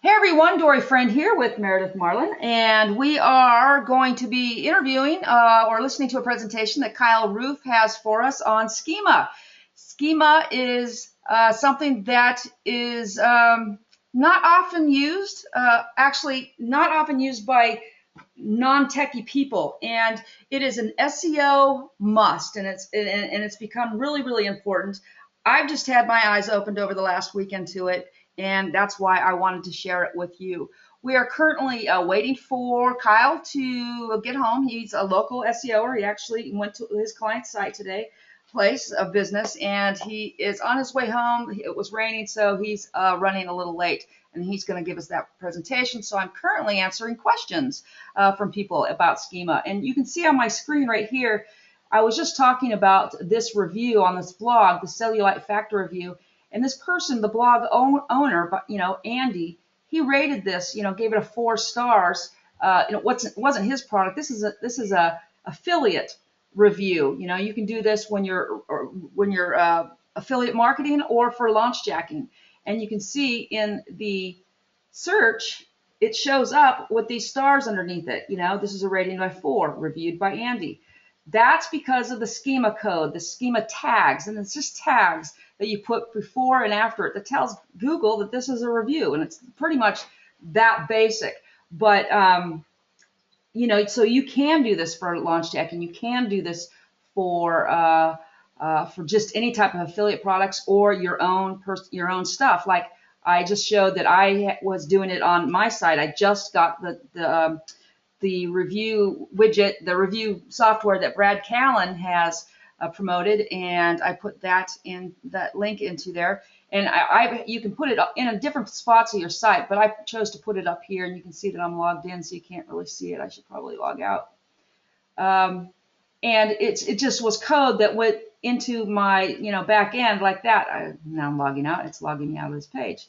Hey everyone, Dori Friend here with Meredith Marlin, and we are going to be interviewing or listening to a presentation that Kyle Roof has for us on Schema. Schema is something that is not often used, actually not often used by non-techie people, and it is an SEO must, and it's become really important. I've just had my eyes opened over the last weekend to it, and that's why I wanted to share it with you. We are currently waiting for Kyle to get home. He's a local SEOer. He actually went to his client's site today, place of business, and he is on his way home. It was raining, so he's running a little late, and he's going to give us that presentation. So I'm currently answering questions from people about Schema. And you can see on my screen right here, I was just talking about this review on this blog, the Cellulite Factor review, and this person, the blog owner, Andy, he rated this, gave it a 4 stars. It wasn't his product. This is a affiliate review. You can do this when you're affiliate marketing or for launch jacking, and you can see in the search it shows up with these stars underneath it. This is a rating by 4, reviewed by Andy. That's because of the Schema code, the Schema tags, and it's just tags that you put before and after it that tells Google that this is a review, and it's pretty much that basic. But so you can do this for launch tech, and you can do this for just any type of affiliate products or your own stuff. Like I just showed that I was doing it on my site. I just got the review widget, the review software that Brad Callen has promoted, and I put that link into there. And you can put it in a different spots of your site, but I chose to put it up here, and you can see that I'm logged in, so you can't really see it. I should probably log out. And it just was code that went into my back end like that. Now I'm logging out. It's logging me out of this page.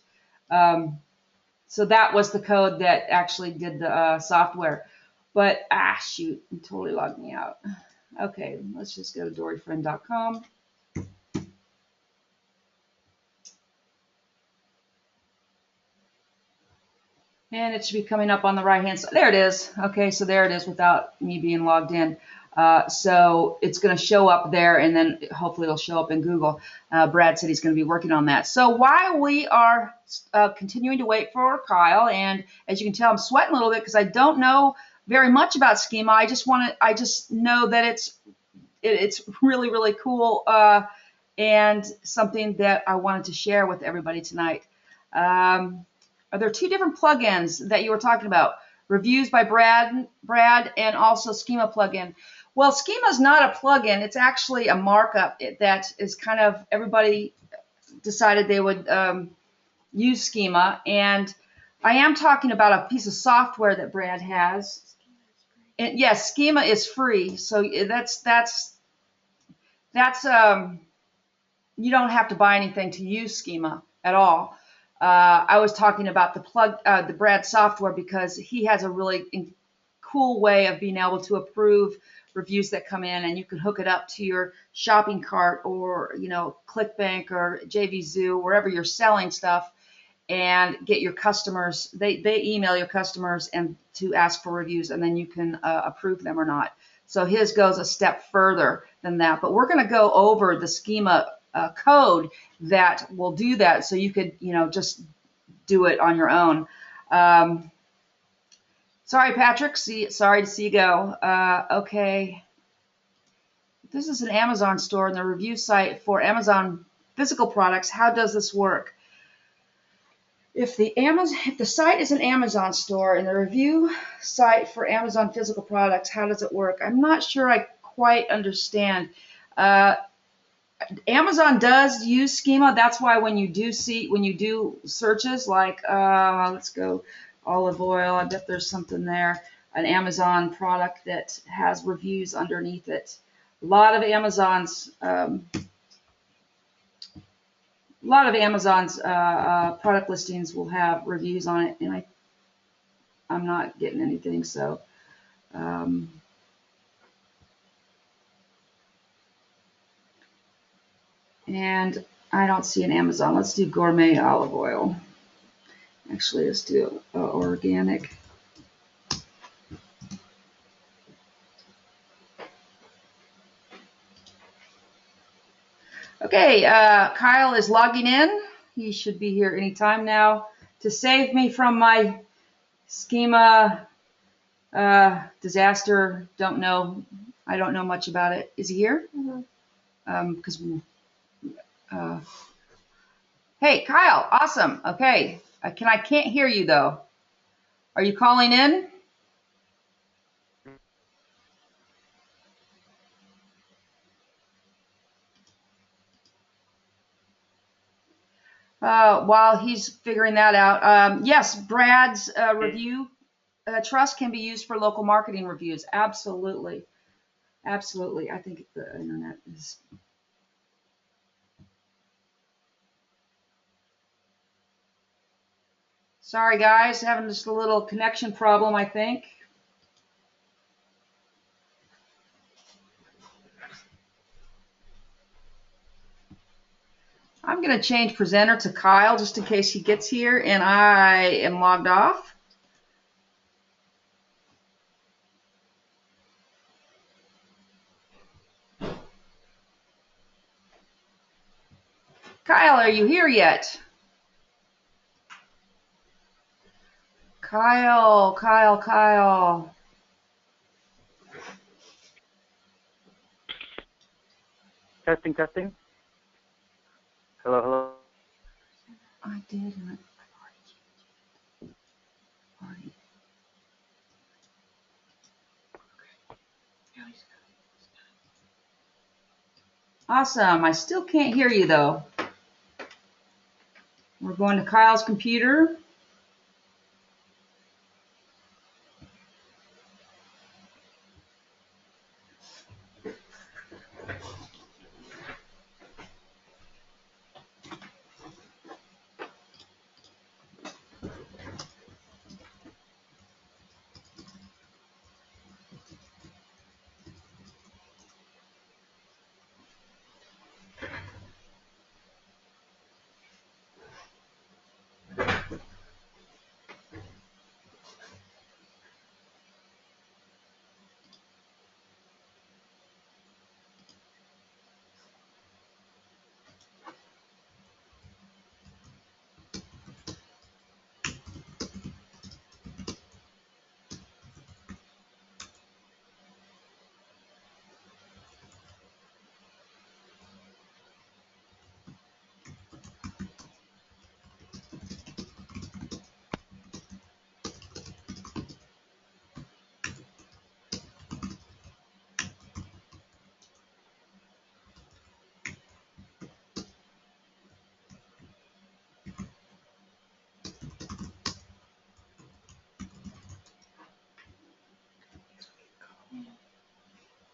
So that was the code that actually did the software. But shoot, it totally logged me out. Okay, let's just go to dorifriend.com. And it should be coming up on the right hand side. There it is. Okay, so there it is without me being logged in. So it's going to show up there, and then hopefully it'll show up in Google. Brad said he's going to be working on that. So while we are continuing to wait for Kyle, and as you can tell, I'm sweating a little bit because I don't know very much about Schema. I just know that it's really cool and something that I wanted to share with everybody tonight. Are there 2 different plugins that you were talking about? Reviews by Brad, and also Schema plugin. Well, Schema is not a plugin. It's actually a markup that is kind of, everybody decided they would use Schema. And I am talking about a piece of software that Brad has. And yes, Schema is free. So that's you don't have to buy anything to use Schema at all. I was talking about the Brad software because he has a really cool way of being able to approve reviews that come in, and you can hook it up to your shopping cart or ClickBank or JVZoo, wherever you're selling stuff, and get your customers. They email your customers and to ask for reviews, and then you can approve them or not. So his goes a step further than that. But we're going to go over the Schema code that will do that, so you could just do it on your own. Sorry, Patrick. Sorry to see you go. Okay. This is an Amazon store and the review site for Amazon physical products. How does this work? If the site is an Amazon store and the review site for Amazon physical products, how does it work? I'm not sure I quite understand. Amazon does use Schema. That's why when you do searches like let's go olive oil, I bet there's something there, an Amazon product that has reviews underneath it. A lot of Amazon's product listings will have reviews on it, and I'm not getting anything, so and I don't see an Amazon. Let's do gourmet olive oil. Actually, let's do organic. Okay, Kyle is logging in. He should be here anytime now. To save me from my schema disaster, don't know. I don't know much about it. Is he here? Because hey, Kyle, awesome. Okay, I can't hear you though. Are you calling in? While he's figuring that out, yes, Brad's review trust can be used for local marketing reviews. Absolutely. Absolutely. I think the internet is. Sorry, guys, having just a little connection problem, I think. I'm going to change presenter to Kyle just in case he gets here and I am logged off. Kyle, are you here yet? Kyle. Testing, testing. Hello, hello. I did. Already. Awesome. I still can't hear you though. We're going to Kyle's computer.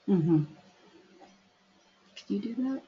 Can you do that?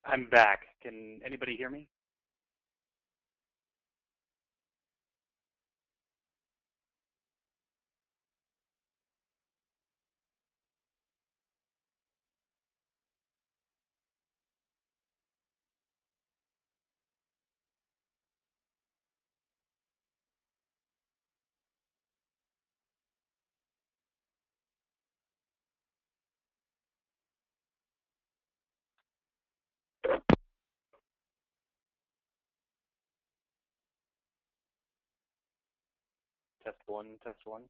I'm back. Can anybody hear me? Test one, test one.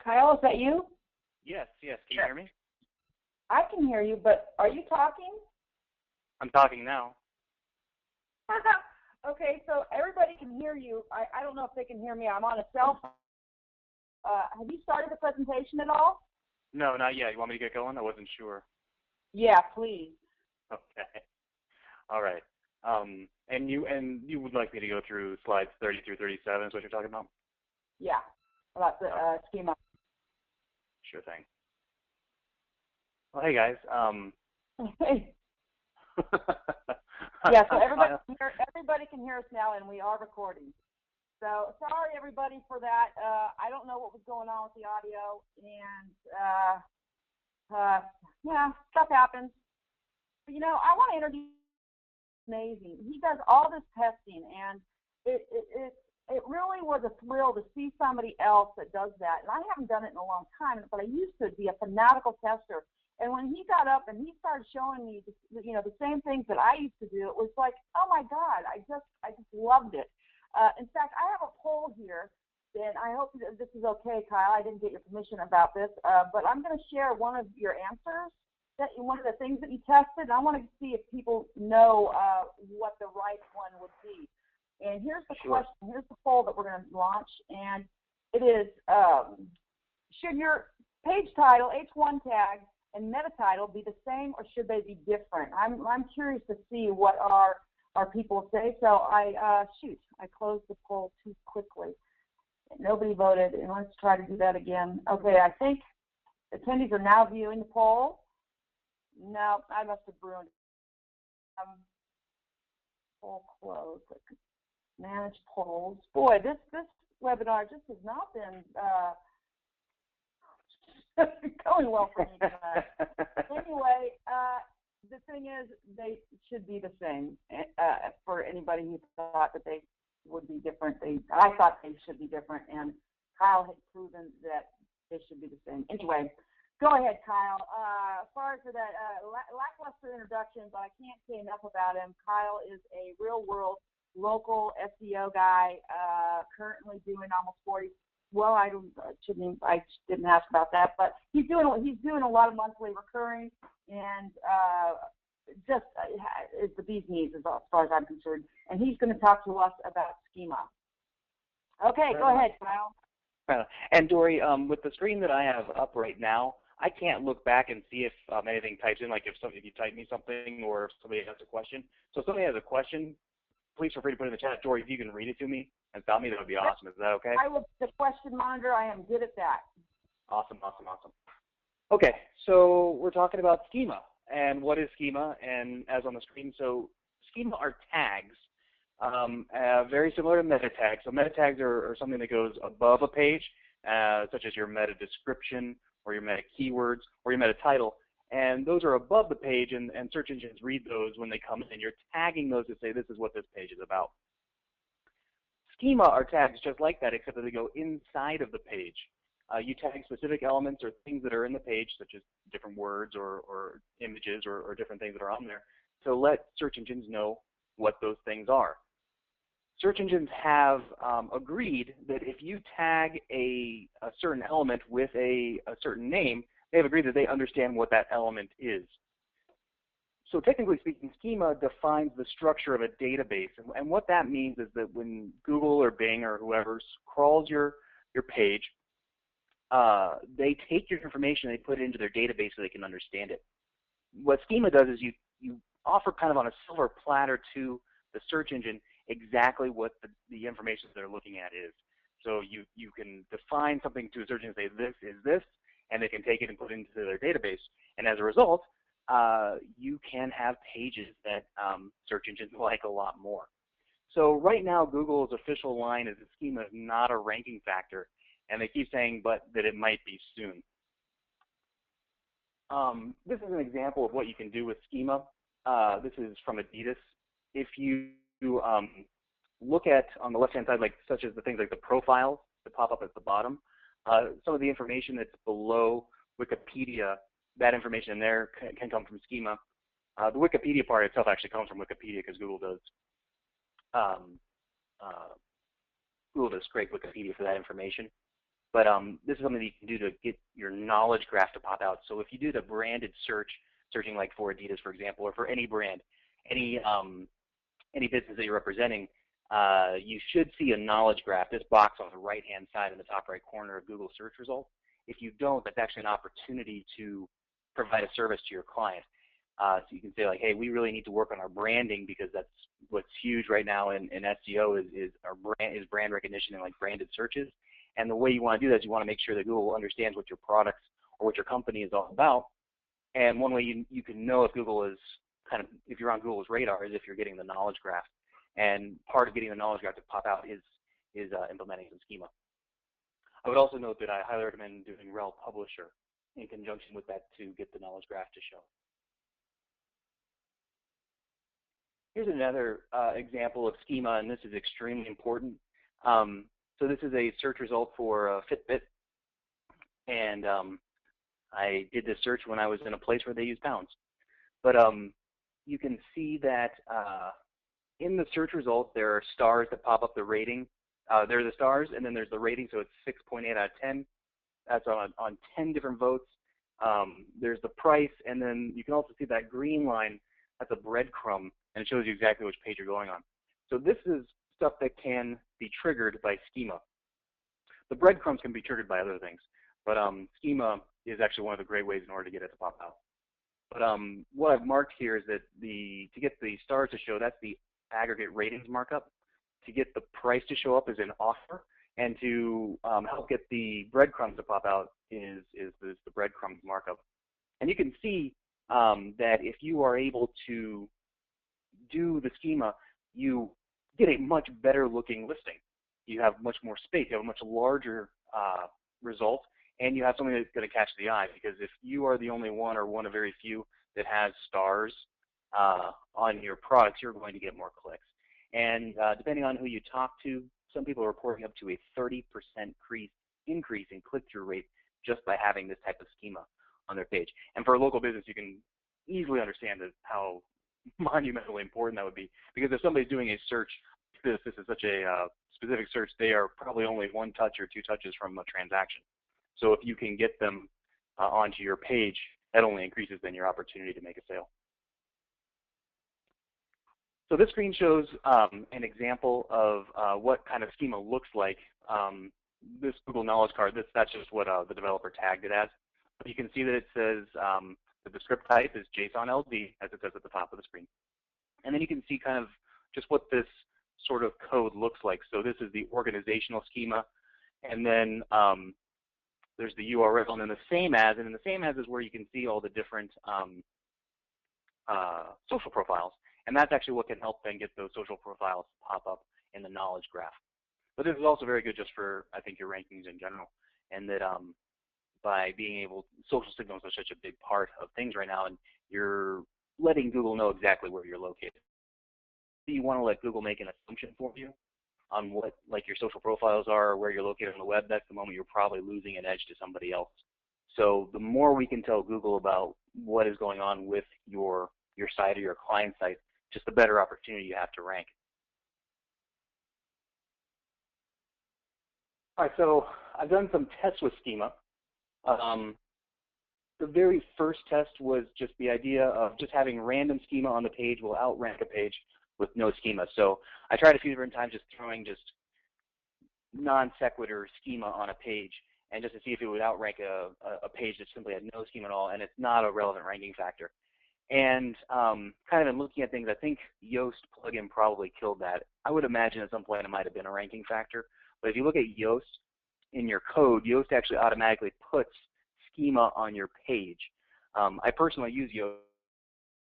Kyle, is that you? Yes, yes. Can you hear me? I can hear you, but are you talking? I'm talking now. Okay, so everybody can hear you. I don't know if they can hear me. I'm on a cell phone. Have you started the presentation at all? No, not yet. You want me to get going? I wasn't sure. Yeah, please. Okay. All right. And you would like me to go through slides 30 through 37 is what you're talking about? Yeah, about the schema. Sure thing. Well, hey guys. Yeah, so everybody can hear us now, and we are recording. So sorry, everybody, for that. I don't know what was going on with the audio, and yeah, stuff happens. But, you know, I want to introduce amazing. He does all this testing, and it really was a thrill to see somebody else that does that. And I haven't done it in a long time, but I used to be a fanatical tester. And when he got up and he started showing me, the same things that I used to do, it was like, oh my God, I just loved it. In fact, I have a poll here, and I hope that this is okay, Kyle. I didn't get your permission about this, but I'm going to share one of your answers. One of the things that you tested. I want to see if people know what the right one would be. And here's the question. Here's the poll that we're going to launch, and it is: should your page title, H1 tag, and meta title be the same, or should they be different? I'm curious to see what our people say. So I closed the poll too quickly. Nobody voted, and let's try to do that again. Okay, I think attendees are now viewing the poll. No, I must have ruined it. Poll closed. Manage polls. Boy, this webinar just has not been going well for me tonight. Anyway, the thing is, they should be the same. For anybody who thought that they would be different, I thought they should be different, and Kyle had proven that they should be the same. Anyway, go ahead, Kyle. As far as that lackluster introduction, but I can't say enough about him. Kyle is a real-world local SEO guy, currently doing almost 40. Well, I didn't ask about that, but he's doing a lot of monthly recurring, and just it's the bee's knees as far as I'm concerned. And he's going to talk to us about Schema. Okay, go ahead, Kyle. And Dori, with the screen that I have up right now, I can't look back and see if anything types in, like if you type me something or if somebody has a question. So if somebody has a question, please feel free to put it in the chat. Dori, if you can read it to me and tell me, that would be awesome. Is that okay? I will. The question monitor. I am good at that. Awesome. Okay, so we're talking about Schema. And what is Schema? And as on the screen, so Schema are tags, very similar to meta tags. So meta tags are something that goes above a page, such as your meta description or your meta keywords or your meta title. And those are above the page, and search engines read those when they come in. You're tagging those to say this is what this page is about. Schema are tags just like that, except that they go inside of the page. You tag specific elements or things that are in the page, such as different words or images or different things that are on there, to let search engines know what those things are. Search engines have agreed that if you tag a certain element with a certain name, they have agreed that they understand what that element is. So technically speaking, Schema defines the structure of a database. And what that means is that when Google or Bing or whoever crawls your page, they take your information and they put it into their database so they can understand it. What Schema does is you offer kind of on a silver platter to the search engine exactly what the information they're looking at is. So you can define something to a search engine and say this is this, and they can take it and put it into their database. And as a result, you can have pages that search engines like a lot more. So right now, Google's official line is that Schema is not a ranking factor, and they keep saying but that it might be soon. This is an example of what you can do with Schema. This is from Adidas. If you look at on the left-hand side, like such as the things like the profiles that pop up at the bottom, some of the information that's below Wikipedia, that information in there can come from Schema. The Wikipedia part itself actually comes from Wikipedia because Google does scrape Wikipedia for that information. But this is something that you can do to get your knowledge graph to pop out. So if you do the branded search, searching like for Adidas, for example, or for any brand, any business that you're representing, you should see a knowledge graph, this box on the right-hand side in the top right corner of Google search results. If you don't, that's actually an opportunity to provide a service to your client. So you can say like, hey, we really need to work on our branding because that's what's huge right now in SEO is brand recognition and like branded searches. And the way you want to do that is you want to make sure that Google understands what your products or what your company is all about. And one way you can know if Google is if you're on Google's radar is if you're getting the knowledge graph. And part of getting the knowledge graph to pop out is implementing some Schema. I would also note that I highly recommend doing rel publisher in conjunction with that to get the knowledge graph to show. Here's another example of Schema, and this is extremely important. So this is a search result for Fitbit, and I did this search when I was in a place where they use pounds. But you can see that in the search results there are stars that pop up the rating. There are the stars, and then there's the rating, so it's 6.8 out of 10. That's on 10 different votes. There's the price, and then you can also see that green line. That's a breadcrumb, and it shows you exactly which page you're going on. So this is stuff that can be triggered by Schema. The breadcrumbs can be triggered by other things, but Schema is actually one of the great ways in order to get it to pop out. But what I've marked here is that to get the stars to show, that's the aggregate ratings markup. To get the price to show up is an offer, And to help get the breadcrumbs to pop out is the breadcrumbs markup. And you can see that if you are able to do the schema, you get a much better looking listing. You have much more space, you have a much larger result, and you have something that's going to catch the eye, because if you are the only one or one of very few that has stars on your products, you're going to get more clicks. And depending on who you talk to, some people are reporting up to a 30% increase in click-through rate just by having this type of schema on their page. And for a local business, you can easily understand how monumentally important that would be, because if somebody's doing a search, this is such a specific search, they are probably only 1 touch or 2 touches from a transaction. So if you can get them onto your page, that only increases then your opportunity to make a sale. So this screen shows an example of what kind of schema looks like. This Google Knowledge Card, that's just what the developer tagged it as. But you can see that it says that the script type is JSON LD, as it says at the top of the screen. And then you can see kind of just what this sort of code looks like. So this is the organizational schema, and then there's the URL, and then the same as, and in the same as is where you can see all the different social profiles. And that's actually what can help then get those social profiles pop up in the knowledge graph. But this is also very good just for, I think, your rankings in general. And that by being able, social signals are such a big part of things right now, and you're letting Google know exactly where you're located. You want to let Google make an assumption for you on what like your social profiles are or where you're located on the web. That's the moment you're probably losing an edge to somebody else. So the more we can tell Google about what is going on with your site or your client site, just the better opportunity you have to rank. All right, so I've done some tests with schema. The very first test was just the idea of just having random schema on the page will outrank a page with no schema. So I tried a few different times just throwing just non sequitur schema on a page, and just to see if it would outrank a page that simply had no schema at all, and it's not a relevant ranking factor. And kind of in looking at things, I think Yoast plugin probably killed that. I would imagine at some point it might have been a ranking factor. But if you look at Yoast in your code, Yoast actually automatically puts schema on your page. I personally use Yoast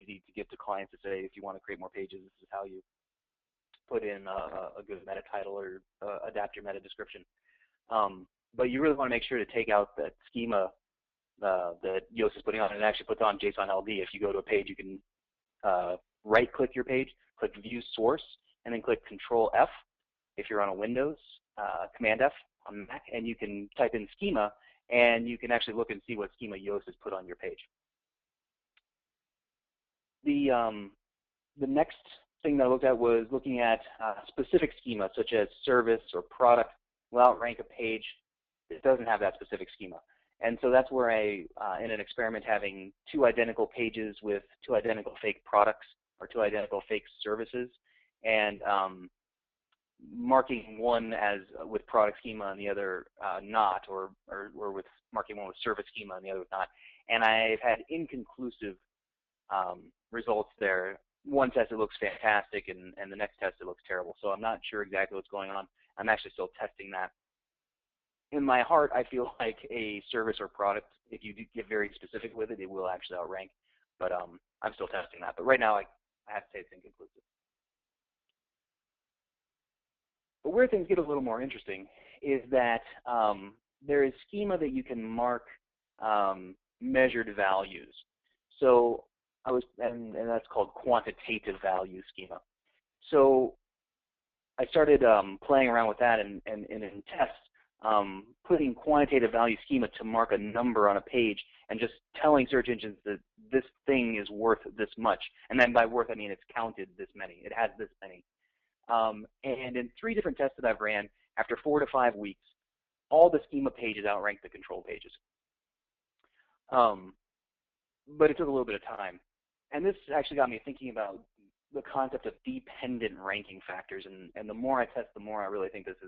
to give to clients to say, if you want to create more pages, this is how you put in a good meta title or adapt your meta description. But you really want to make sure to take out that schema that Yoast is putting on, and it actually puts on JSON LD. If you go to a page, you can right-click your page, click View Source, and then click Control F if you're on a Windows, Command F on Mac, and you can type in schema, and you can actually look and see what schema Yoast has put on your page. The next thing that I looked at was looking at specific schema, such as service or product, will outrank a page that doesn't have that specific schema. And so that's where I, in an experiment having 2 identical pages with 2 identical fake products or 2 identical fake services, and marking one as with product schema and the other not, or with marking one with service schema and the other with not. And I've had inconclusive results there. One test it looks fantastic, and the next test it looks terrible. So I'm not sure exactly what's going on. I'm actually still testing that. In my heart, I feel like a service or product, if you do get very specific with it, it will actually outrank. But I'm still testing that. But right now, I have to say it's inconclusive. But where things get a little more interesting is that there is schema that you can mark measured values. So and that's called quantitative value schema. So I started playing around with that, and in tests, putting quantitative value schema to mark a number on a page and just telling search engines that this thing is worth this much. And then by worth, I mean it's counted this many. It has this many. And in 3 different tests that I've ran, after 4 to 5 weeks, all the schema pages outrank the control pages. But it took a little bit of time. And this actually got me thinking about the concept of dependent ranking factors. And the more I test, the more I really think this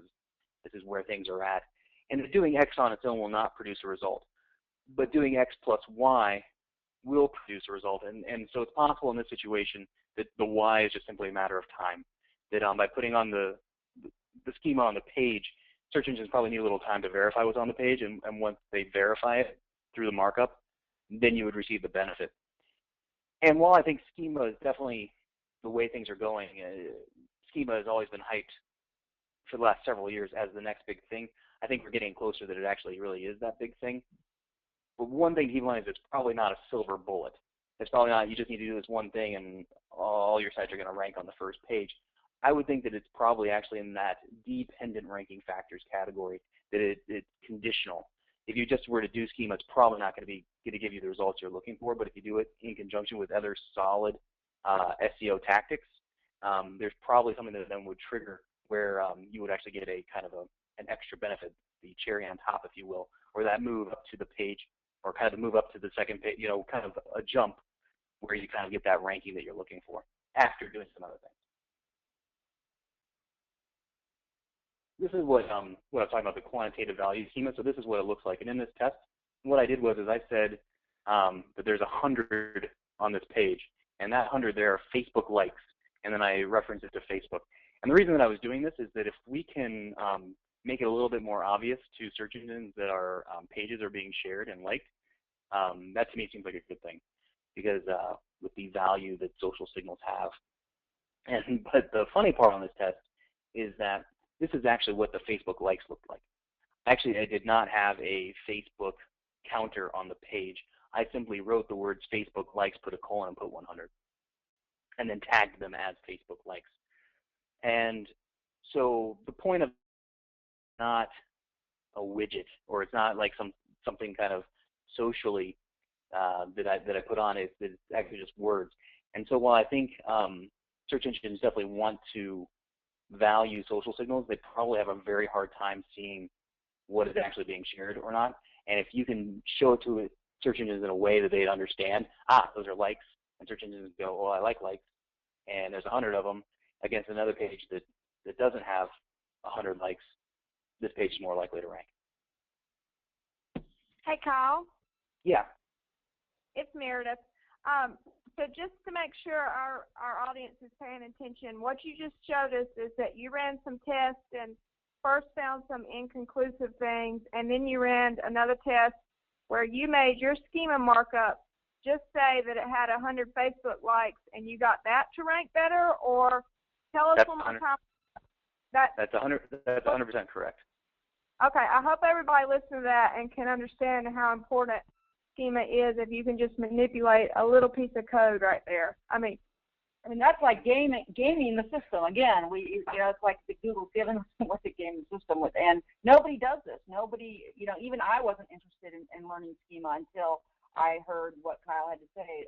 is where things are at. And doing X on its own will not produce a result. But doing X plus Y will produce a result. And so it's possible in this situation that the Y is just simply a matter of time. That by putting on the schema on the page, search engines probably need a little time to verify what's on the page, and once they verify it through the markup, then you would receive the benefit. And while I think schema is definitely the way things are going, schema has always been hyped for the last several years as the next big thing. I think we're getting closer that it actually really is that big thing. But one thing to keep in mind is it's probably not a silver bullet. It's probably not, you just need to do this one thing and all your sites are going to rank on the first page. I would think that it's probably actually in that dependent ranking factors category, that it's conditional. If you just were to do schema, it's probably not going to give you the results you're looking for, but if you do it in conjunction with other solid SEO tactics, there's probably something that then would trigger where you would actually get a kind of an extra benefit, the cherry on top, if you will, or that move up to the page, or kind of the move up to the second page, kind of a jump where you kind of get that ranking that you're looking for after doing some other things. This is what I was talking about, the quantitative value schema. So this is what it looks like. And in this test, what I did was I said that there's 100 on this page, and that 100 there are Facebook likes, and then I referenced it to Facebook. And the reason that I was doing this is that if we can make it a little bit more obvious to search engines that our pages are being shared and liked, that to me seems like a good thing, because with the value that social signals have. But the funny part on this test is that this is actually what the Facebook likes looked like. Actually, I did not have a Facebook counter on the page. I simply wrote the words Facebook likes, put a colon, and put 100, and then tagged them as Facebook likes. And so the point of not a widget, or it's not like something kind of socially that I put on it, it's actually just words. And so while I think search engines definitely want to value social signals, they probably have a very hard time seeing what is actually being shared or not. And if you can show it to search engines in a way that they'd understand, those are likes, and search engines go, well, I like likes, and there's 100 of them against another page that doesn't have 100 likes, this page is more likely to rank. Hey, Kyle. Yeah. It's Meredith. So just to make sure our audience is paying attention, what you just showed us is that you ran some tests and first found some inconclusive things, and then you ran another test where you made your schema markup just say that it had 100 Facebook likes, and you got that to rank better, or tell us one more time. That's 100% correct. Okay, I hope everybody listening to that and can understand how important schema is if you can just manipulate a little piece of code right there. I mean that's like gaming the system. Again, it's like the Google's given us what to game the system with, and nobody does this. Nobody, even I wasn't interested in learning schema until I heard what Kyle had to say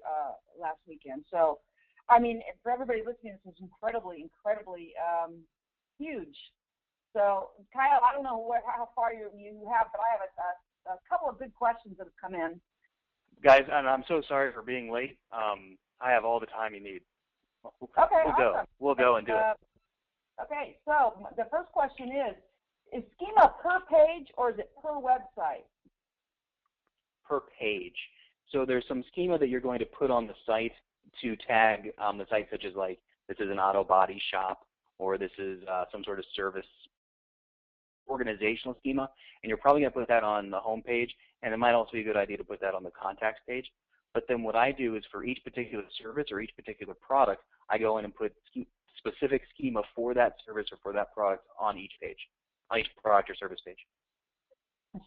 last weekend. So, I mean, for everybody listening, this is incredibly huge. So, Kyle, I don't know how far you have, but I have a couple of good questions that have come in. Guys, I'm so sorry for being late. I have all the time you need. Okay, We'll go and do it. Okay, so the first question is schema per page or is it per website? Per page. So there's some schema that you're going to put on the site to tag the site, such as like this is an auto body shop, or this is some sort of service organizational schema, and you're probably going to put that on the home page, and it might also be a good idea to put that on the contacts page. But then what I do is for each particular service or each particular product, I go in and put specific schema for that service or for that product on each page, on each product or service page.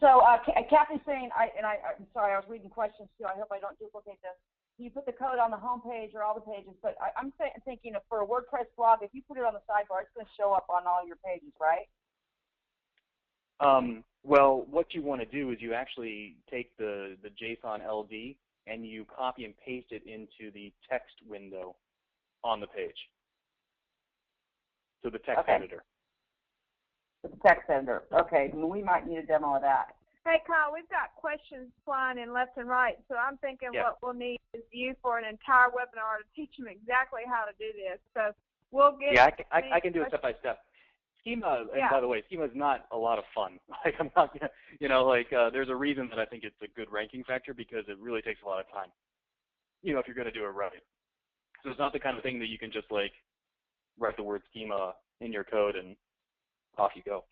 So Kathy's saying, I'm sorry, I was reading questions too. I hope I don't duplicate this. You put the code on the home page or all the pages, but I'm thinking for a WordPress blog, if you put it on the sidebar, it's going to show up on all your pages, right? Well, what you want to do is you actually take the JSON LD and you copy and paste it into the text window on the page. So the text editor. The text editor. Okay, we might need a demo of that. Hey, Kyle, we've got questions flying in left and right, so I'm thinking what we'll need is you for an entire webinar to teach them exactly how to do this. So we'll get. Yeah, I can do it step by step. Schema, and by the way, schema is not a lot of fun. Like I'm not, there's a reason that I think it's a good ranking factor because it really takes a lot of time. If you're going to do it right. So it's not the kind of thing that you can just like write the word schema in your code and off you go.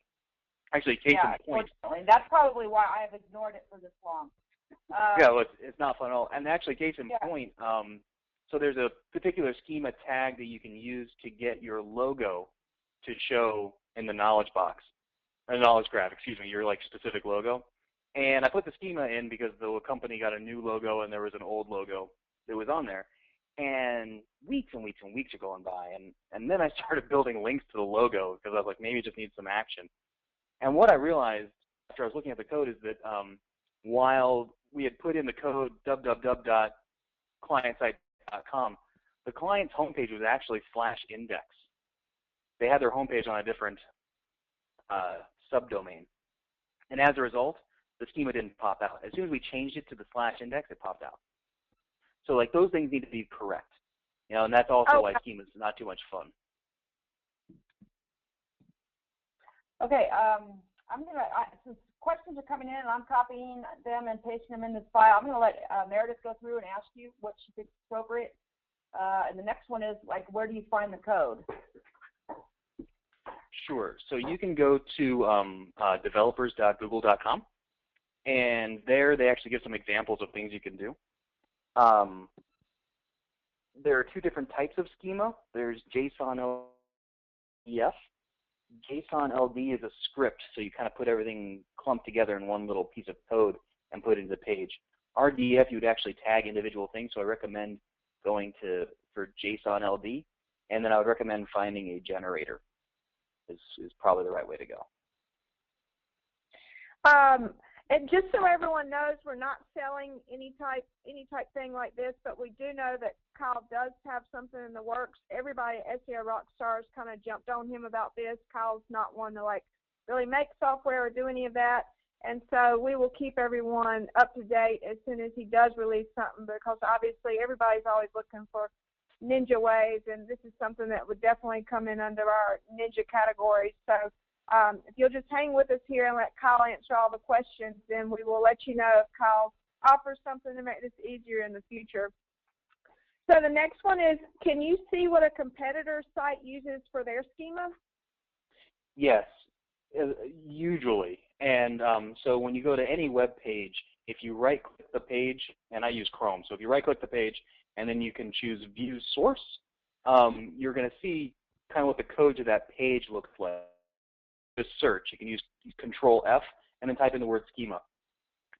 Actually, case Yeah, in point. unfortunately. That's probably why I have ignored it for this long. Yeah, well, it's not fun at all. And actually, case in Yeah. point, so there's a particular schema tag that you can use to get your logo to show in the knowledge box, or knowledge graph, excuse me, your like specific logo. And I put the schema in because the company got a new logo and there was an old logo that was on there. And weeks and weeks and weeks are going by, and then I started building links to the logo because I was like, maybe it just needs some action. And what I realized after I was looking at the code is that while we had put in the code www.clientsite.com, the client's homepage was actually /index. They had their homepage on a different subdomain. And as a result, the schema didn't pop out. As soon as we changed it to the /index, it popped out. So like those things need to be correct. You know, and that's also why schema is not too much fun. Okay, I'm gonna, since questions are coming in and I'm copying them and pasting them in this file, I'm gonna let Meredith go through and ask you what she thinks is appropriate. And the next one is like, where do you find the code? Sure. So you can go to developers.google.com, and there they actually give some examples of things you can do. There are two different types of schema. There's JSON LDF. JSON LD is a script, so you kind of put everything clumped together in one little piece of code and put it into the page. RDF, you would actually tag individual things, so I recommend going for JSON LD, and then I would recommend finding a generator is probably the right way to go. And just so everyone knows, we're not selling any type thing like this, but we do know that Kyle does have something in the works. Everybody at SEO Rockstars kind of jumped on him about this. Kyle's not one to like really make software or do any of that, and so we will keep everyone up to date as soon as he does release something, because obviously everybody's always looking for ninja ways, and this is something that would definitely come in under our ninja category. So if you'll just hang with us here and let Kyle answer all the questions, then we will let you know if Kyle offers something to make this easier in the future. So the next one is, can you see what a competitor site uses for their schema? Yes, usually. And so when you go to any web page, if you right-click the page, and I use Chrome, so if you right-click the page and then you can choose View Source, you're going to see kind of what the code to that page looks like. Just search. You can use Control F and then type in the word schema,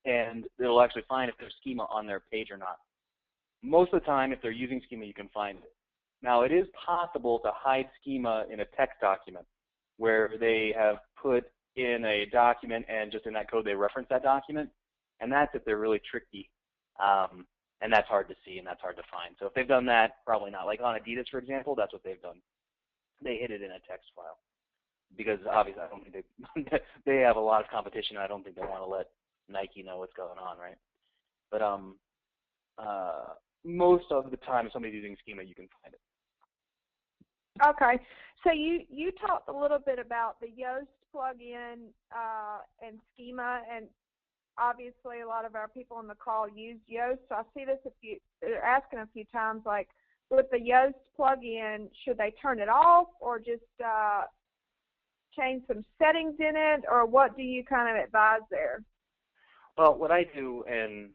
and it'll actually find if there's schema on their page or not. Most of the time, if they're using schema, you can find it. Now, it is possible to hide schema in a text document where they have put in a document and just in that code they reference that document, and that's if they're really tricky, and that's hard to see and that's hard to find. So if they've done that, probably not. Like on Adidas, for example, that's what they've done. They hid it in a text file, because obviously I don't think they have a lot of competition. I don't think they want to let Nike know what's going on, right? But most of the time, if somebody's using schema, you can find it. Okay, so you talked a little bit about the Yoast plugin and schema, and obviously a lot of our people on the call use Yoast. So I see this they're asking a few times, like with the Yoast plugin, should they turn it off or just change some settings in it, or what do you kind of advise there? Well, what I do, and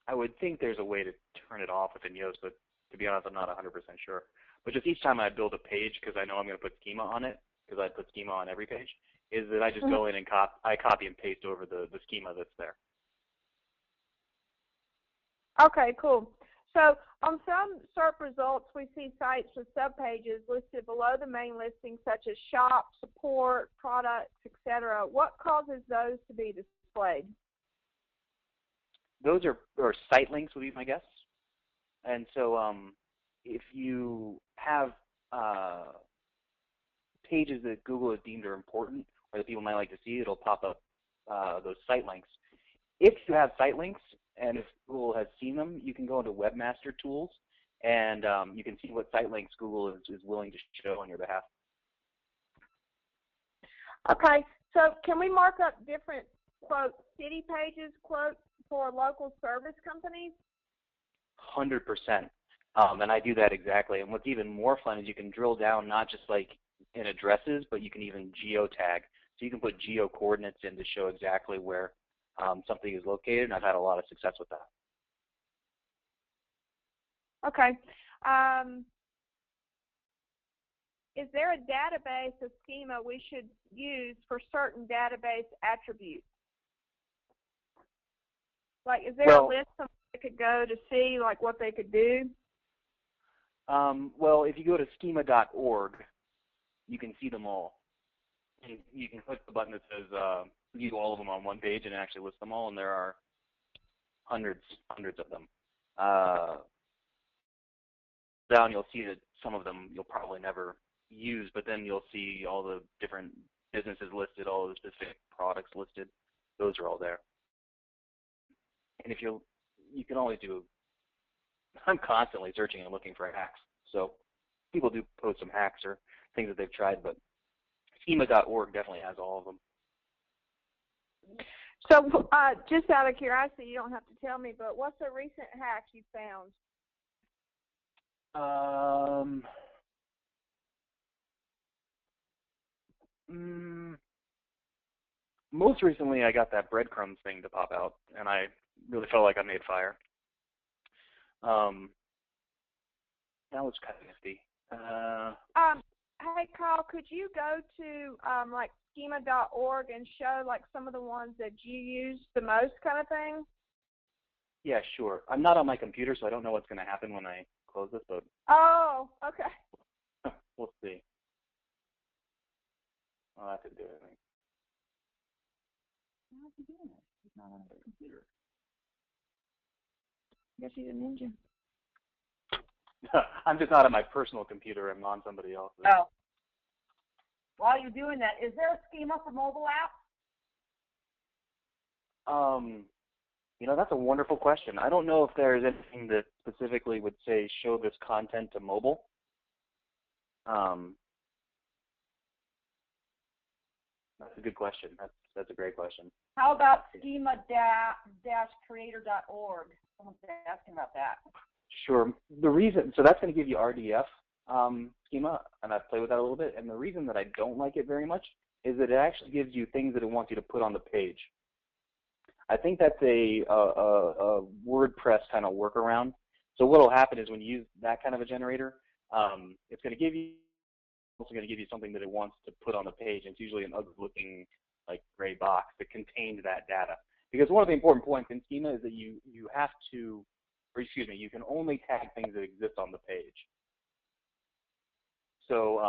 I would think there's a way to turn it off within Yoast, but to be honest, I'm not 100% sure. But just each time I build a page, because I know I'm going to put schema on it, because I put schema on every page, is that I just go in and copy and paste over the schema that's there. Okay, cool. So on some SERP results, we see sites with subpages listed below the main listing, such as shop, support, products, etc. What causes those to be displayed? Those are site links would be my guess. And so if you have pages that Google has deemed are important or that people might like to see, it'll pop up those site links. If you have site links, and if Google has seen them, you can go into Webmaster Tools, and you can see what site links Google is willing to show on your behalf. Okay, so can we mark up different, quote, city pages, quote, for local service companies? 100%. And I do that exactly. And what's even more fun is you can drill down not just like in addresses, but you can even geotag. So you can put geo coordinates in to show exactly where something is located, and I've had a lot of success with that. Okay. Is there a database of schema we should use for certain database attributes? Like, is there a list somebody could go to see, like, what they could do? Well, if you go to schema.org, you can see them all. And you can click the button that says view all of them on one page, and it actually lists them all, and there are hundreds of them. Down, you'll see that some of them you'll probably never use, but then you'll see all the different businesses listed, all the specific products listed. Those are all there. And if you can always do, I'm constantly searching and looking for hacks. So people do post some hacks or things that they've tried, but schema.org definitely has all of them. So just out of curiosity, you don't have to tell me, but what's a recent hack you found? Most recently, I got that breadcrumbs thing to pop out, and I really felt like I made fire. That was kind of nifty. Hey, Kyle, could you go to like schema.org and show like some of the ones that you use the most, kind of thing? Yeah, sure. I'm not on my computer, so I don't know what's going to happen when I close this, but oh, okay. We'll see. I'll have to do anything. How's he doing it? He's not on his computer. I guess he's a ninja. I'm just not on my personal computer. I'm on somebody else's. Oh. While you're doing that, is there a schema for mobile apps? That's a wonderful question. I don't know if there's anything that specifically would say show this content to mobile. That's a good question. That's a great question. How about schema-creator.org? Someone's asking about that. Sure. The reason, so that's going to give you RDF schema, and I've played with that a little bit. And the reason that I don't like it very much is that it actually gives you things that it wants you to put on the page. I think that's a WordPress kind of workaround. So what will happen is when you use that kind of a generator, it's going to give you something that it wants to put on the page. And it's usually an ugly-looking, like, gray box that contains that data. Because one of the important points in schema is that you have to, or excuse me, you can only tag things that exist on the page. So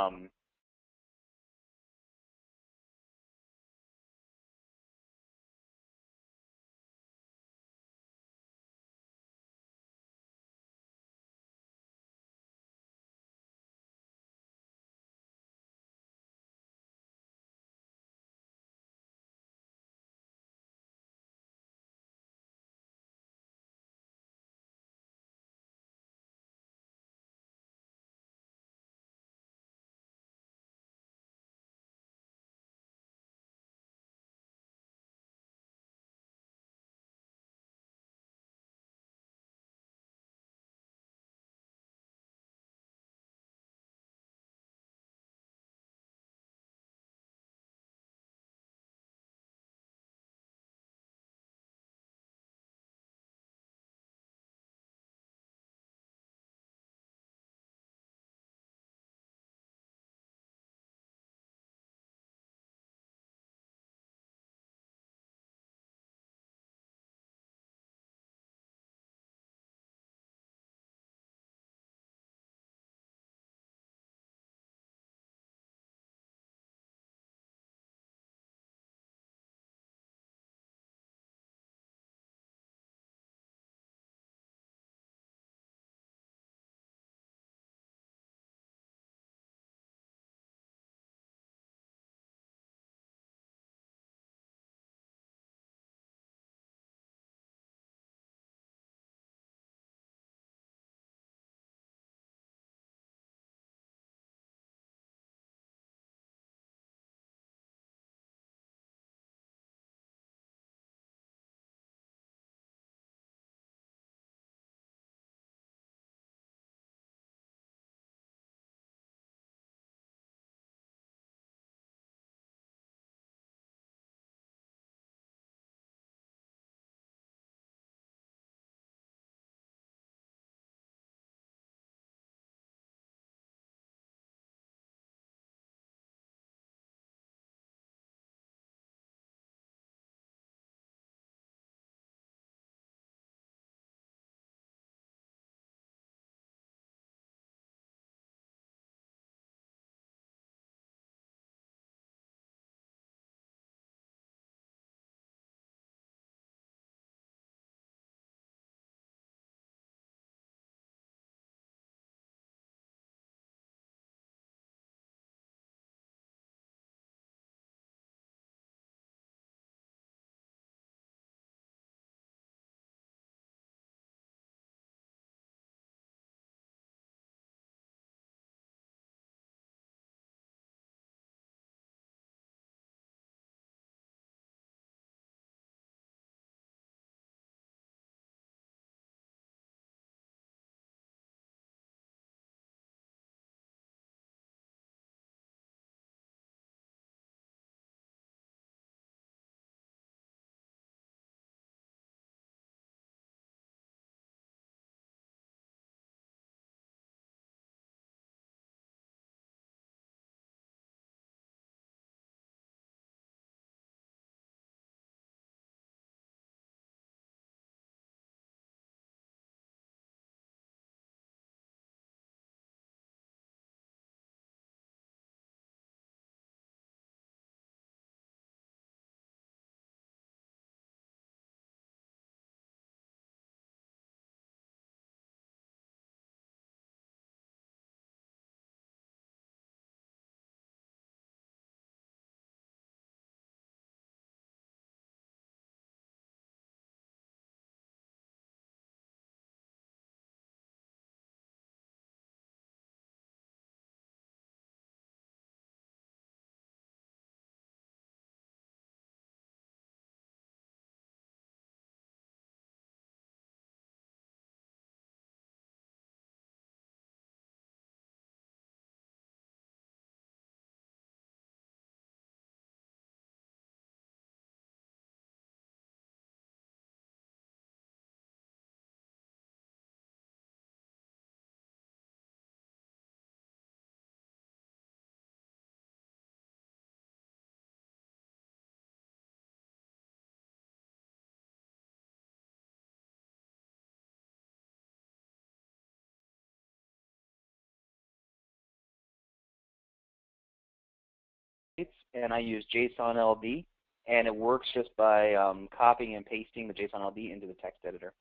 and I use JSON LD, and it works just by copying and pasting the JSON LD into the text editor.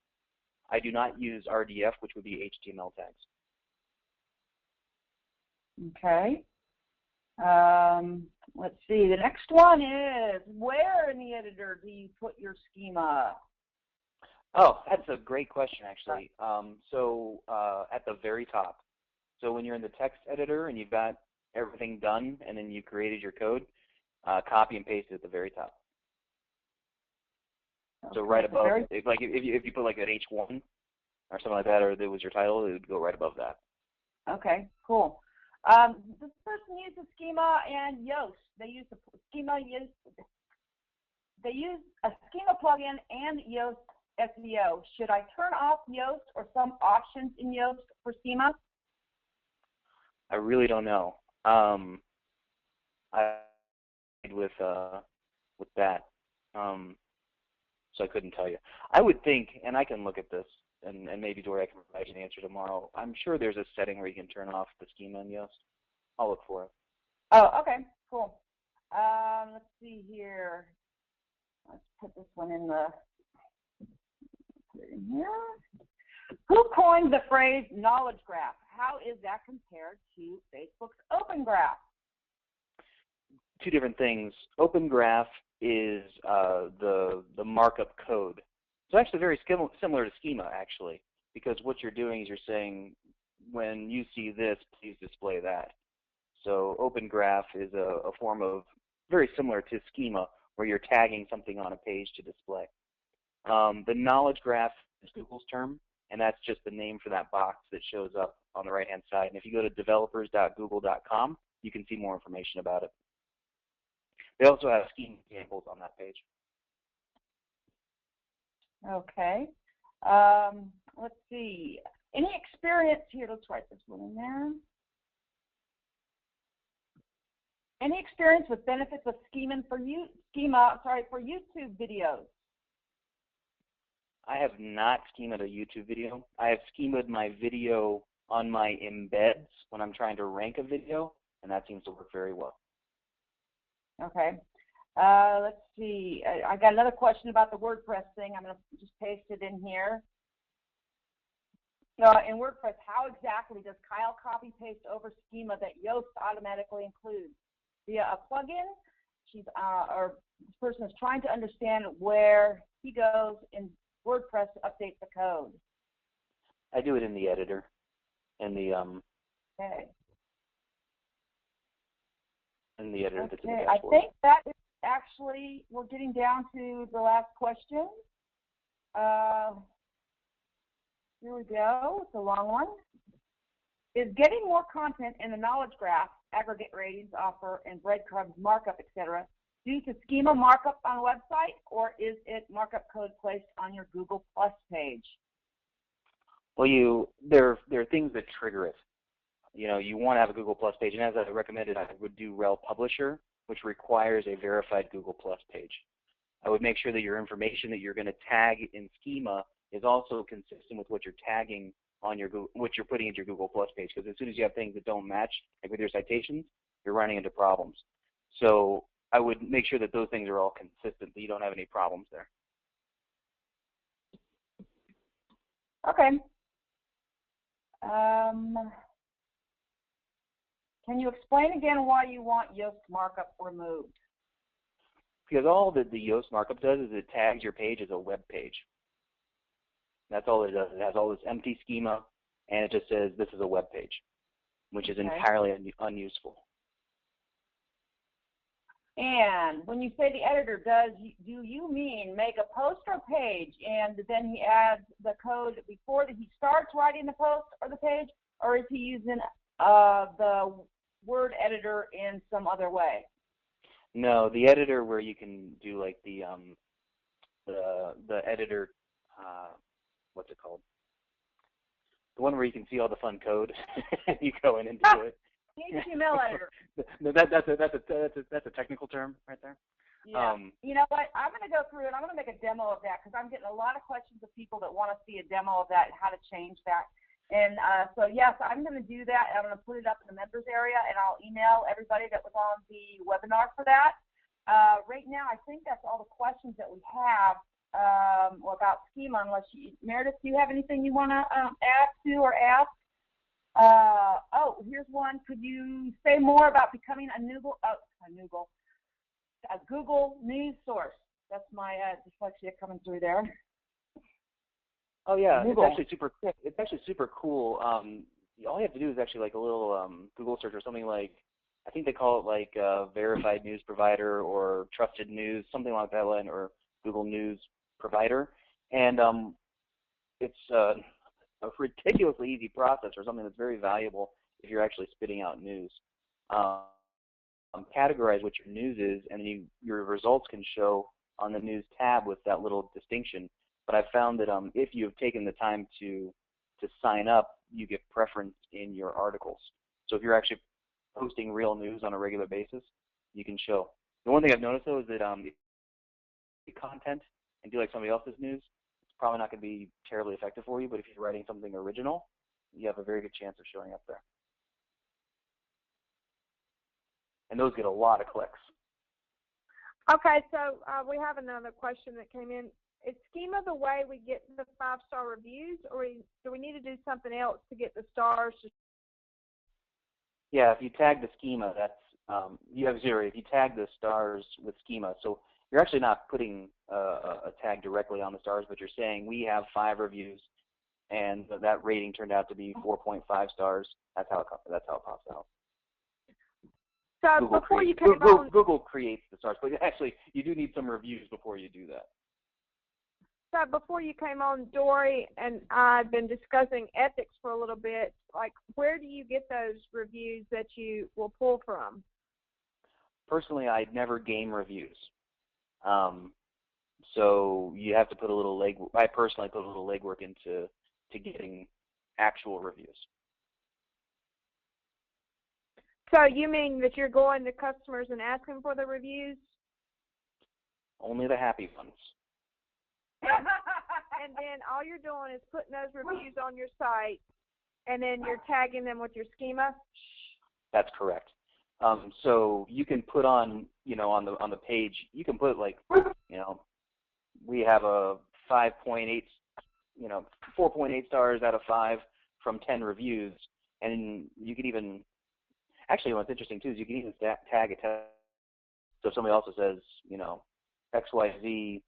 I do not use RDF, which would be HTML tags. Okay. Let's see. The next one is, where in the editor do you put your schema? Oh, that's a great question, actually. At the very top. So when you're in the text editor and you've got everything done and then you created your code, copy and paste it at the very top. Okay, so right above, if you put like an H1 or something like that, or that was your title, it would go right above that. Okay, cool. This person uses Schema and Yoast. They use the Schema Yoast. They use a Schema plugin and Yoast SEO. Should I turn off Yoast or some options in Yoast for Schema? I really don't know. I with that, so I couldn't tell you. I would think, and I can look at this, and maybe Dori, I can provide you an answer tomorrow. I'm sure there's a setting where you can turn off the schema in Yoast. I'll look for it. Oh, okay, cool. Let's see here. Let's put this one in here. Who coined the phrase knowledge graph? How is that compared to Facebook's Open Graph? Two different things. Open Graph is the markup code. It's actually very similar to Schema, actually, because what you're doing is you're saying, when you see this, please display that. So Open Graph is a form of very similar to Schema, where you're tagging something on a page to display. The knowledge graph is Google's term, and that's just the name for that box that shows up on the right-hand side. And if you go to developers.google.com, you can see more information about it. They also have schema examples on that page. Okay. Let's see. Any experience here? Let's write this one in there. Any experience with benefits of schema for YouTube videos? I have not schemaed a YouTube video. I have schemaed my video on my embeds when I'm trying to rank a video, and that seems to work very well. Okay. Let's see. I got another question about the WordPress thing. I'm going to just paste it in here. In WordPress, how exactly does Kyle copy paste over schema that Yoast automatically includes? Via a plugin? Or this person is trying to understand where he goes in WordPress to update the code. I do it in the editor. Okay. In the editor that's in the Okay, dashboard. I think that is actually, we're getting down to the last question. Here we go. It's a long one. Is getting more content in the knowledge graph, aggregate ratings, offer, and breadcrumbs, markup, etc., due to schema markup on a website, or is it markup code placed on your Google Plus page? Well, there are things that trigger it. You want to have a Google Plus page, and as I recommended, I would do rel publisher, which requires a verified Google Plus page. I would make sure that your information that you're going to tag in schema is also consistent with what you're tagging on your what you're putting into your Google Plus page, because as soon as you have things that don't match, like with your citations, you're running into problems. So I would make sure that those things are all consistent, so you don't have any problems there. Okay. Can you explain again why you want Yoast markup removed? Because all that the Yoast markup does is it tags your page as a web page. That's all it does. It has all this empty schema, and it just says this is a web page, which is entirely unuseful. And when you say the editor does, do you mean make a post or page, and then he adds the code before that he starts writing the post or the page, or is he using the word editor in some other way? No, the editor where you can do like the editor, what's it called? The one where you can see all the fun code. You go in and do it. HTML editor. No, that's a technical term right there. Yeah. You know what? I'm going to go through and I'm going to make a demo of that, because I'm getting a lot of questions of people that want to see a demo of that and how to change that. And so, yes, I'm going to do that. I'm going to put it up in the members area, and I'll email everybody that was on the webinar for that. Right now, I think that's all the questions that we have about Schema, unless Meredith, do you have anything you want to add to or ask? Oh, here's one. Could you say more about becoming a Google news source? That's my dyslexia coming through there. Oh yeah, Google. It's actually super cool. All you have to do is actually like a little Google search or something like, I think they call it like verified news provider or trusted news, something like that, or Google News Provider, and it's a ridiculously easy process for something that's very valuable if you're actually spitting out news. Categorize what your news is, and then your results can show on the news tab with that little distinction. But I found that if you have taken the time to sign up, you get preference in your articles. So if you're actually posting real news on a regular basis, you can show. The one thing I've noticed though is that the content and do like somebody else's news, it's probably not going to be terribly effective for you. But if you're writing something original, you have a very good chance of showing up there. And those get a lot of clicks. Okay, so we have another question that came in. Is Schema the way we get the 5-star reviews, or do we need to do something else to get the stars? Yeah, if you tag the Schema, that's you have 0. If you tag the stars with Schema, so you're actually not putting a tag directly on the stars, but you're saying we have 5 reviews, and that rating turned out to be 4.5 stars. That's how it pops out. So Google creates the stars, but actually you do need some reviews before you do that. So before you came on, Dori and I've been discussing ethics for a little bit. Like, where do you get those reviews that you will pull from? Personally, I'd never game reviews. So you have to put a little I personally put a little legwork into getting actual reviews. So you mean that you're going to customers and asking for the reviews? Only the happy ones. And then all you're doing is putting those reviews on your site, and then you're tagging them with your Schema? That's correct. So you can put on, on the page, you can put like, we have a 5.8, 4.8 stars out of 5 from 10 reviews, and you could even, actually what's interesting too is you can even tag a tag. So if somebody also says, XYZ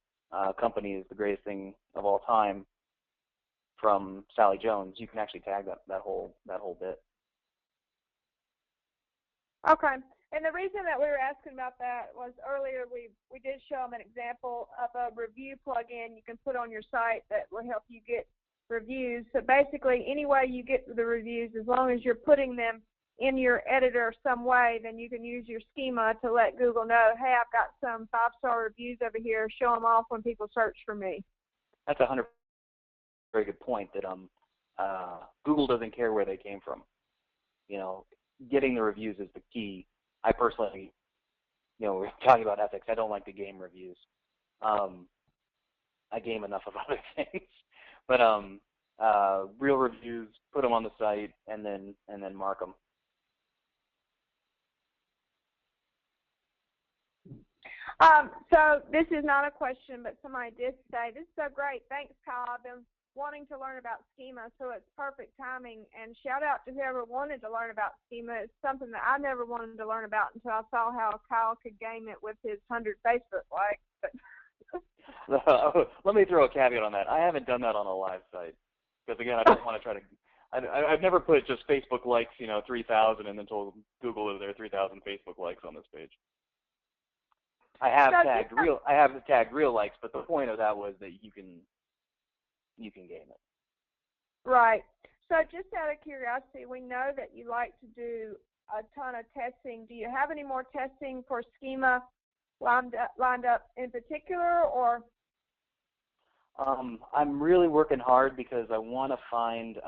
company is the greatest thing of all time from Sally Jones, you can actually tag that whole bit. Okay. And the reason that we were asking about that was earlier we did show them an example of a review plugin you can put on your site that will help you get reviews. So basically, any way you get the reviews, as long as you're putting them in your editor some way, then you can use your Schema to let Google know, hey, I've got some 5-star reviews over here. Show them off when people search for me. That's 100% very good point. That Google doesn't care where they came from. Getting the reviews is the key. I personally, we're talking about ethics. I don't like to game reviews. I game enough of other things, but real reviews, put them on the site, and then mark them. So this is not a question, but somebody did say, this is so great. Thanks, Kyle. I've been wanting to learn about Schema, so it's perfect timing. And shout out to whoever wanted to learn about Schema. It's something that I never wanted to learn about until I saw how Kyle could game it with his 100 Facebook likes. But let me throw a caveat on that. I haven't done that on a live site because, again, I don't want to try to. I've never put just Facebook likes, 3,000, and then told Google that there are 3,000 Facebook likes on this page. I have tagged real likes, but the point of that was that you can game it. Right. So just out of curiosity, we know that you like to do a ton of testing. Do you have any more testing for Schema lined up in particular, or? I'm really working hard because I want to find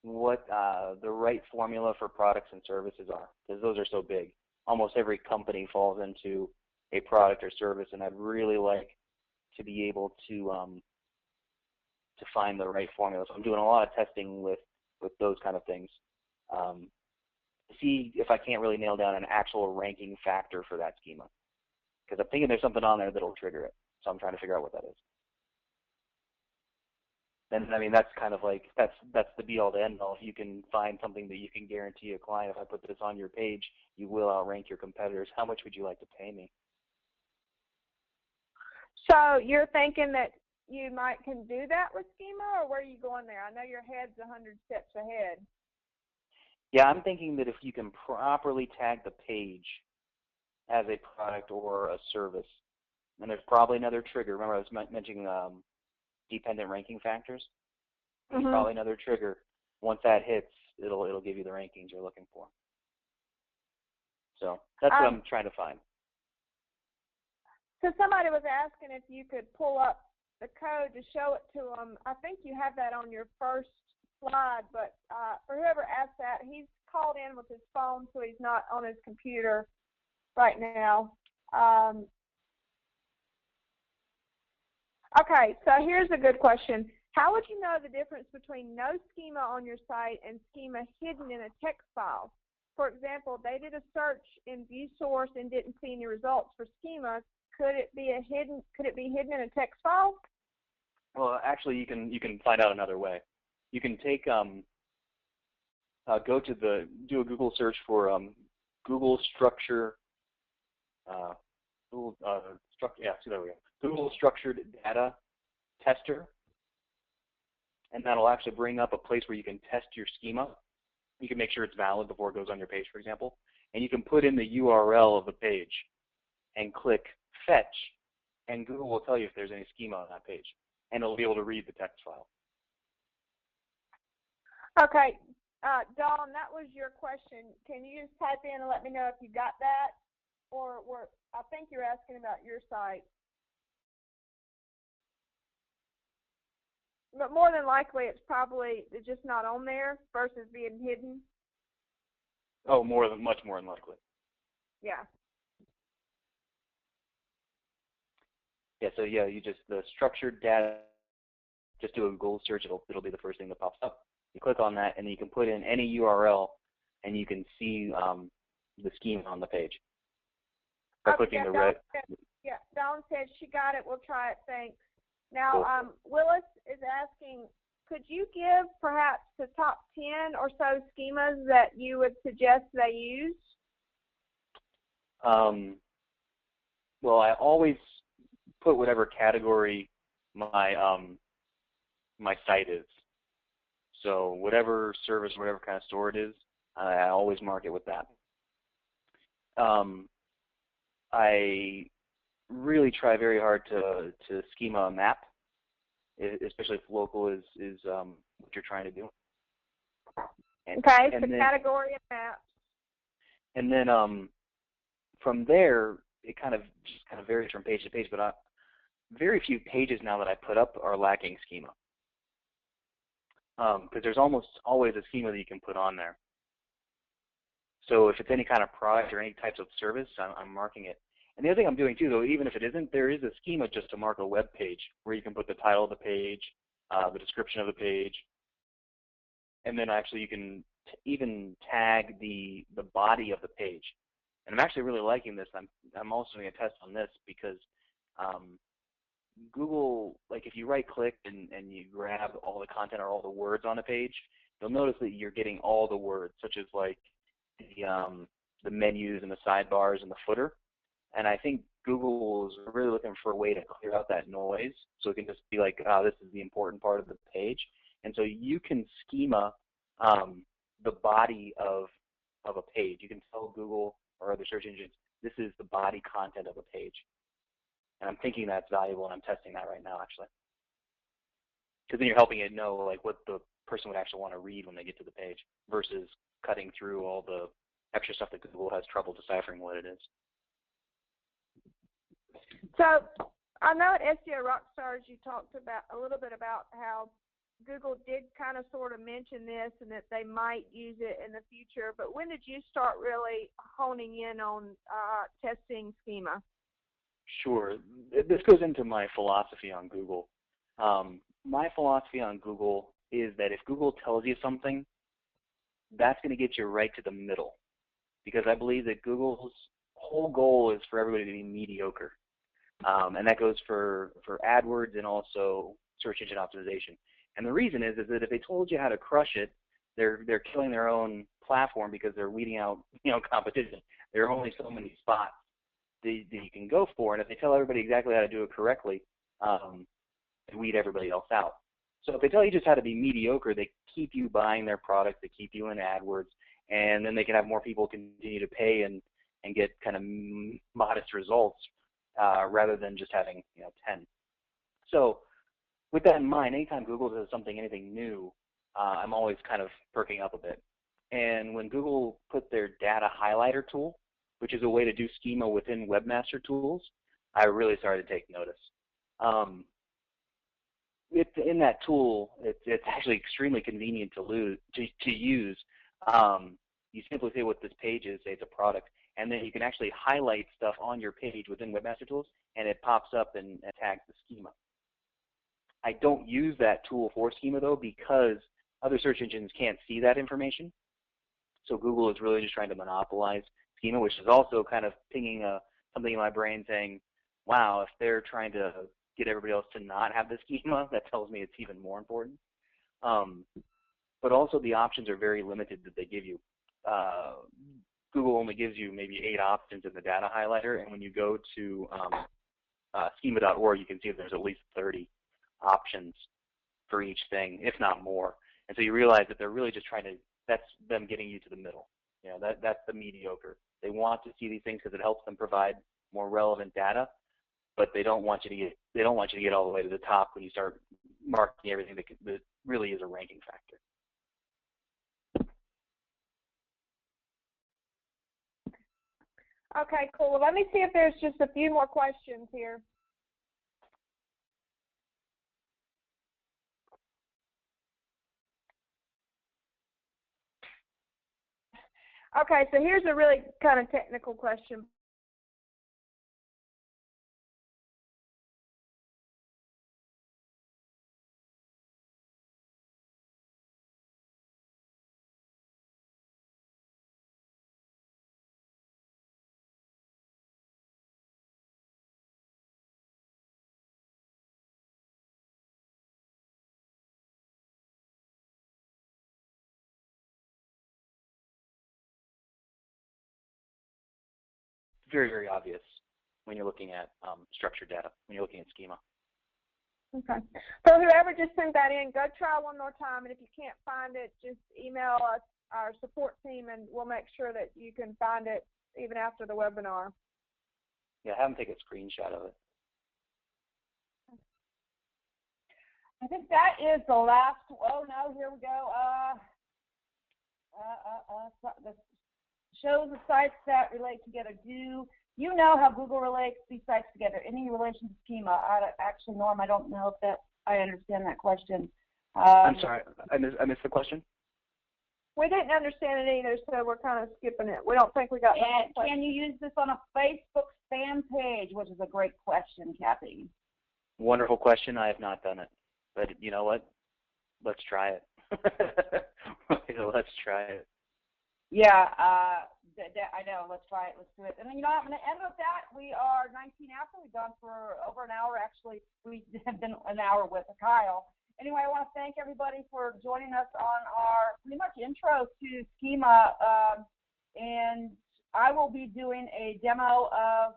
what the right formula for products and services are, because those are so big. Almost every company falls into a product or service, and I'd really like to be able to to find the right formula. So I'm doing a lot of testing with those kind of things to see if I can't really nail down an actual ranking factor for that schema. Because I'm thinking there's something on there that'll trigger it. So I'm trying to figure out what that is. And I mean, that's kind of like, that's the be-all to end-all. If you can find something that you can guarantee a client, if I put this on your page, you will outrank your competitors. How much would you like to pay me? So you're thinking that you can do that with Schema, or where are you going there? I know your head's 100 steps ahead. Yeah, I'm thinking that if you can properly tag the page as a product or a service, and there's probably another trigger. Remember I was mentioning dependent ranking factors? There's probably another trigger. Once that hits, it'll give you the rankings you're looking for. So that's what I'm trying to find. So somebody was asking if you could pull up the code to show it to them. I think you have that on your first slide, but for whoever asked that, he's called in with his phone, so he's not on his computer right now. Okay, so here's a good question. How would you know the difference between no schema on your site and schema hidden in a text file? For example, they did a search in view source and didn't see any results for schema. Could it be hidden in a text file? Well, actually, you can find out another way. You can take do a Google search for Google structure. Google structured data tester, and that'll actually bring up a place where you can test your schema. You can make sure it's valid before it goes on your page, for example, and you can put in the URL of the page and click fetch, and Google will tell you if there's any schema on that page, and it'll be able to read the text file. Okay, Dawn, that was your question. Can you just type in and let me know if you got that? Or I think you're asking about your site. But more than likely, it's probably just not on there versus being hidden. Oh, much more than likely. Yeah. Yeah. So yeah, the structured data. Just do a Google search. It'll be the first thing that pops up. You click on that, and then you can put in any URL, and you can see the schema on the page by clicking the red. Yeah, Dawn said she got it. We'll try it. Thanks. Now, Cool. Willis is asking, could you give perhaps the top 10 or so schemas that you would suggest they use? Well, I always put whatever category my site is. So whatever service, whatever kind of store it is, I always mark it with that. I really try very hard to schema a map, especially if local is what you're trying to do. Okay, so category and map. And then from there, it kind of varies from page to page, but very few pages now that I put up are lacking schema. Because there's almost always a schema that you can put on there. So if it's any kind of product or any types of service, I'm marking it. And the other thing I'm doing too, though, even if it isn't, there is a schema just to mark a web page where you can put the title of the page, the description of the page, and then actually you can even tag the body of the page. And I'm actually really liking this. I'm also doing a test on this because Google, like if you right-click and you grab all the content or all the words on a page, you'll notice that you're getting all the words, such as like the menus and the sidebars and the footer. And I think Google is really looking for a way to clear out that noise so it can just be like, oh, this is the important part of the page. And so you can schema the body of a page. You can tell Google or other search engines, this is the body content of a page. And I'm thinking that's valuable, and I'm testing that right now, actually. Because then you're helping it know like what the person would actually want to read when they get to the page versus cutting through all the extra stuff that Google has trouble deciphering what it is. So I know at SEO Rockstars you talked about a little bit about how Google did kind of sort of mention this and that they might use it in the future, but when did you start really honing in on testing schema? Sure. This goes into my philosophy on Google. my philosophy on Google is that if Google tells you something, that's going to get you right to the middle, because I believe that Google's whole goal is for everybody to be mediocre, and that goes for AdWords and also search engine optimization. And the reason is that if they told you how to crush it, they're killing their own platform because they're weeding out competition. There are only so many spots that you can go for, and if they tell everybody exactly how to do it correctly, they weed everybody else out. So if they tell you just how to be mediocre, they keep you buying their product, they keep you in AdWords, and then they can have more people continue to pay and get kind of modest results rather than just having 10. So with that in mind, anytime Google does anything new, I'm always kind of perking up a bit. And when Google put their data highlighter tool, which is a way to do schema within Webmaster Tools, I really started to take notice. In that tool, it's actually extremely convenient to use. You simply say what this page is, say it's a product, and then you can actually highlight stuff on your page within Webmaster Tools, and it pops up and tags the schema. I don't use that tool for schema, though, because other search engines can't see that information. So Google is really just trying to monopolize schema, which is also kind of pinging something in my brain saying, wow, if they're trying to get everybody else to not have the schema, that tells me it's even more important. But also the options are very limited that they give you. Google only gives you maybe 8 options in the data highlighter, and when you go to schema.org, you can see that there's at least 30 options for each thing, if not more. And so you realize that they're really just trying to, that's them getting you to the middle. That's the mediocre. They want to see these things because it helps them provide more relevant data, but they don't want you to get all the way to the top when you start marking everything that really is a ranking factor. Okay, cool. Well, let me see if there's just a few more questions here. Okay, so here's a really kind of technical question. Very, very obvious when you're looking at structured data, when you're looking at schema. Okay. So whoever just sent that in, go try one more time, and if you can't find it, just email us, our support team, and we'll make sure that you can find it even after the webinar. Yeah, have them take a screenshot of it. I think that is the last. Oh no, here we go. The shows the sites that relate together. Do you know how Google relates these sites together? Any relation to schema? Actually, Norm, I don't know if I understand that question. I'm sorry, I missed the question. We didn't understand it either, so we're kind of skipping it. We don't think we got. And can you use this on a Facebook fan page? Which is a great question, Kathy. Wonderful question. I have not done it, but you know what? Let's try it. Let's try it. Yeah, I know. Let's try it. Let's do it. And then, I'm going to end with that. We are 19 after. We've gone for over an hour. Actually, we have been an hour with Kyle. Anyway, I want to thank everybody for joining us on our pretty much intro to schema. And I will be doing a demo of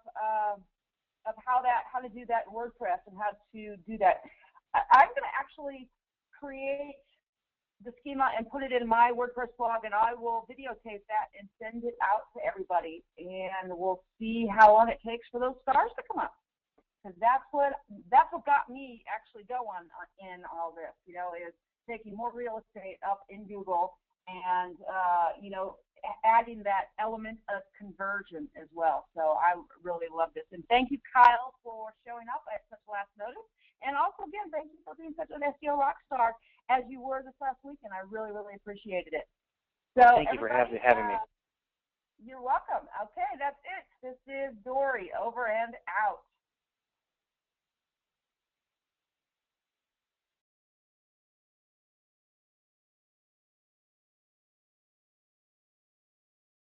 how to do that in WordPress and how to do that. I'm going to actually create the schema and put it in my WordPress blog, and I will videotape that and send it out to everybody, and we'll see how long it takes for those stars to come up, because that's what got me actually going in all this, is taking more real estate up in Google and adding that element of conversion as well. So I really love this, and thank you, Kyle, for showing up at such last notice. And also, again, thank you for being such an SEO rock star as you were this last weekend. I really, really appreciated it. So thank you for having me. You're welcome. Okay, that's it. This is Dori, over and out.